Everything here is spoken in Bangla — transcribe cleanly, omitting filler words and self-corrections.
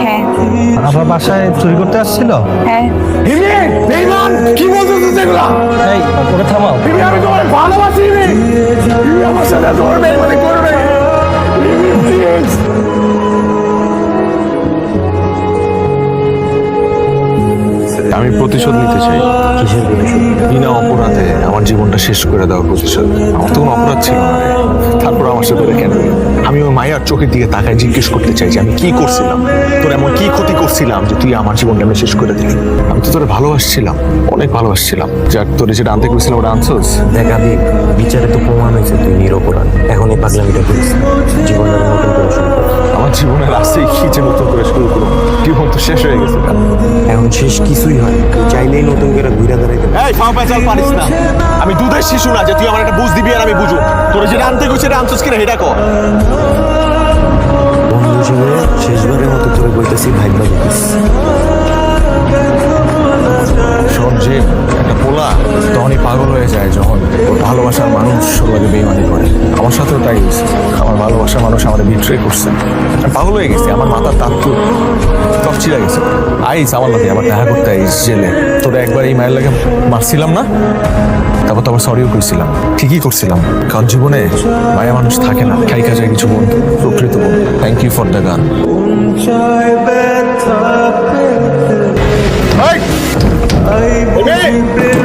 হ্যাঁ আমার বাসায় চুরি করতে আসছিল। হ্যাঁ কি বলছো এগুলা? এই ওকে থামাও। আমি তোমার ভালোবাসি। আমার সাথে তোমার বেইমানি করবে। আমি প্রতিশোধ নিতে চাই। কিসের প্রতিশোধ? বিনা অপরাধে আমার জীবনটা শেষ করে দেওয়ার প্রতিশোধ। আমার তো কোনো অপরাধ ছিল না রে। তারপর আমার সাথে কেন? আমি ওই মায়ের চোখের দিকে তাকায় জিজ্ঞেস করতে চাই যে আমি কি করছিলাম, তোর এমন কি ক্ষতি করছিলাম যে তুই আমার জীবনটা আমি শেষ করে দিলি? আমি তো তোরে ভালোবাসছিলাম, অনেক ভালোবাসছিলাম। যাক, তোরে যেটা আনতে গেছিলাম ওটা আনছোস। দেখ আবির, বিচারে তো প্রমাণ হয়েছে তুই নিরপরাধ। এখন এই পাগলামিটা করিস না। জীবনটা নতুন করে শুরু কর। আমার জীবনের রাস্তায় কি যে নতুন করে শুরু করবো? জীবন তো শেষ হয়ে গেছে। এখন শেষ কিছুই হয়, তুই চাইলেই নতুন করে ঘুরে দাঁড়াইতে পারিস। এই ফাও পেঁচাল পারিস না। আমি দুধের শিশু না যে তুই আমার একটা বুঝ দিবি আর আমি বুঝুম। তোরে যেটা আনতে গেছে সেটা আনছোস কিনা সেটা কর। বন্ধু হিসেবে শেষবারের মতো তোরে বলতেছি, ভাগ্য দেখিস। শোন যে একটা পোলা তখনই পাগল হয়ে যায় যখন ওর ভালোবাসার মানুষ ওকে বেইমানি করে। আমার সাথেও তাই হয়েছে। আমার ভালোবাসার মানুষ আমাদের বিট্রে করছে। আমি পাগল হয়ে গেছি। আমার মাথার তার তো সব ছিঁড়ে গেছে। আইস আমার লাগে আবার দেখা করতে আইস জেলে। তোরা একবার এই মায়ের লাগে মারছিলাম না, তারপর তো আবার সরিও করছিলাম। ঠিকই করছিলাম, কারণ জীবনে মায়া মানুষ থাকে না, খাইকা যায় কিছু বন্ধু, প্রকৃত বন্ধু। থ্যাংক ইউ ফর দ্য গান। Hey!